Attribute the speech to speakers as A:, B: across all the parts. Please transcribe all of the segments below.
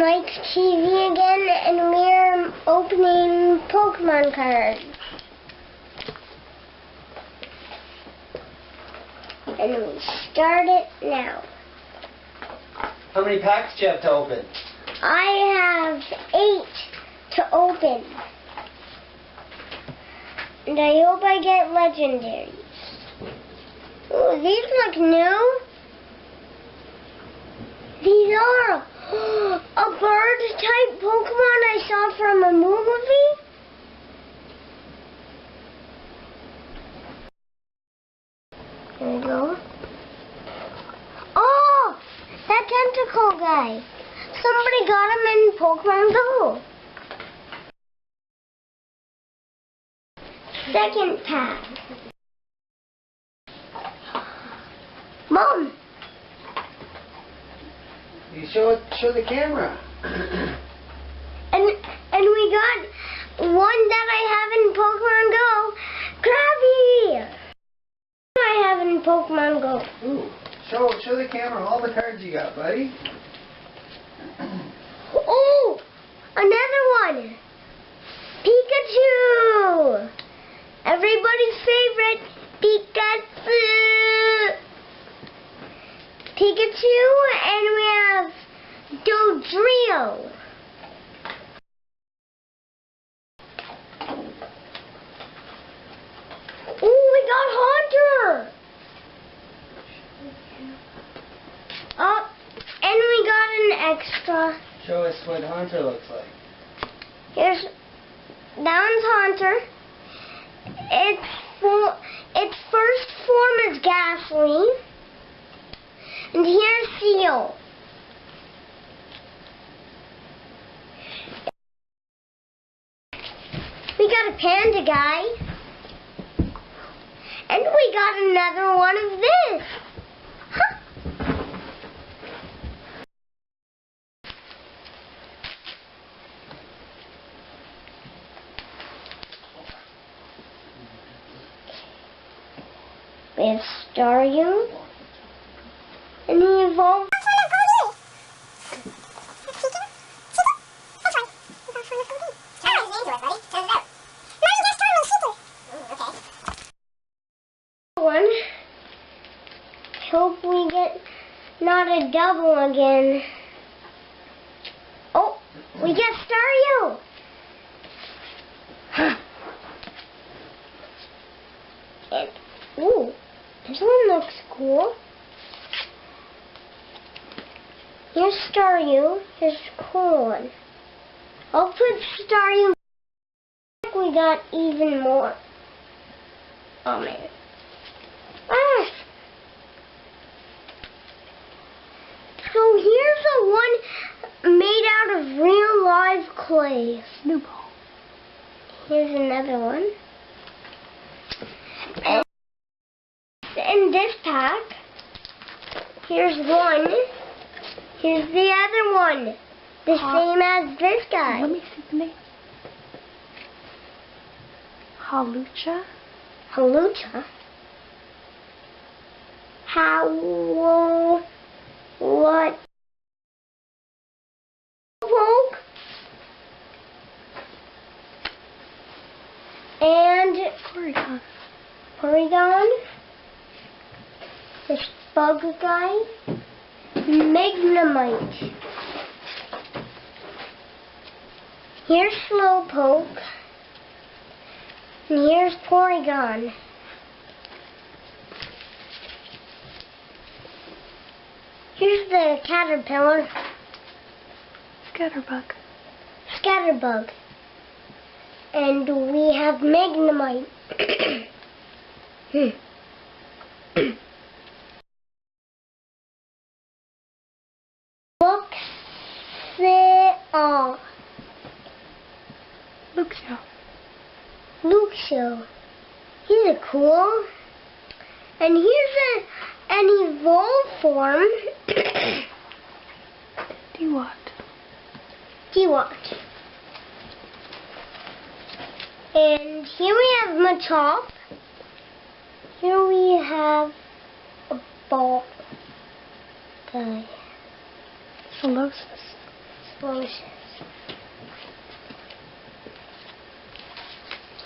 A: Mike's TV again, and we're opening Pokemon cards. And we start it now.
B: How many packs do you have to open?
A: I have 8 to open. And I hope I get legendaries. Ooh, these look new. These are a bird type Pokemon I saw from a movie. There we go. Oh, that tentacle guy. Somebody got him in Pokemon Go. Second pack. Mom.
B: You show the camera.
A: And we got one that I have in Pokemon Go. Krabby. I have in Pokemon Go.
B: Ooh, show the camera all the cards you got, buddy.
A: Oh, another one. Pikachu. Everybody's favorite, Pikachu. Pikachu, and we have Dodrio. Oh, we got Haunter. Oh, and we got an extra.
B: Show us what Haunter looks like.
A: Here's that one's Haunter. Its first form is Ghastly. And here's Seal. We got a panda guy. And we got another one of this. Huh. We have Staryu. And he evolved. One. Hope we get not a double again. Oh, we get Staryu. And ooh, this one looks cool. Here's Staryu. Here's a cool one. I'll put Staryu. We got even more. Oh man. Ah. So here's a one made out of real live clay. Snowball. Here's another one. And in this pack, here's one. Here's the other one. The same as this guy.
C: Let me see the name. Hawlucha?
A: Hawlucha? What? Poke? And
C: Porygon.
A: Porygon. This bug guy. Magnemite. Here's Slowpoke. And here's Porygon. Here's the Caterpillar.
C: Scatterbug.
A: Scatterbug. And we have Magnemite. Luxio. He's a cool. And here's an evolved form. Dewott. And here we have Machop. Here we have a ball guy.
C: Solosis.
A: explosives.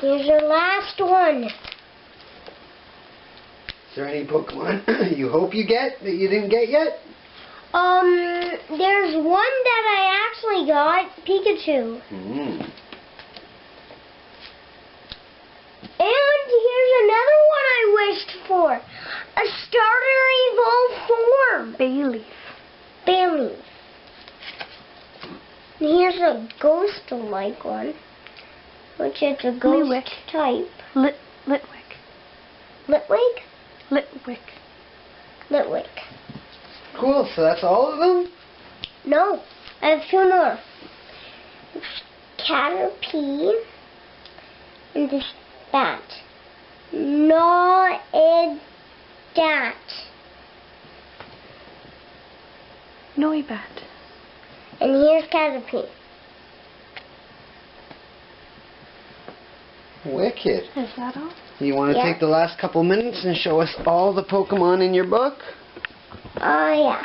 A: Here's your last one.
D: Is there any Pokemon you hope you get that you didn't get yet?
A: There's one that I actually got, Pikachu. And here's another one I wished for. A starter evolved form.
C: Bayleaf.
A: Bayleaf. And here's a ghost-like one, which is a ghost
C: Litwick.
A: type.
C: Litwick.
A: Litwick?
C: Litwick.
A: Litwick.
D: Cool, so that's all of them?
A: No, I have two more. Caterpie and this bat. No, it dat.
C: Noibat.
A: And here's Caterpie.
D: Wicked.
C: Is that all?
D: You want to
A: Yeah.
D: take the last couple minutes and show us all the Pokemon in your book?
A: Oh, yeah.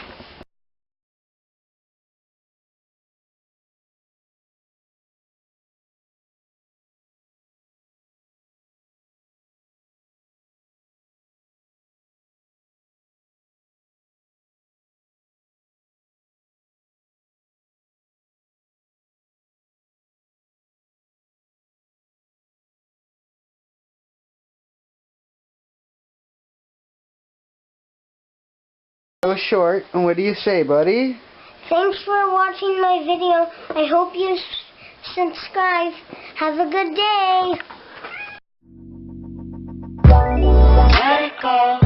D: So short, and what do you say, buddy?
A: Thanks for watching my video. I hope you subscribe. Have a good day.
E: Let it go.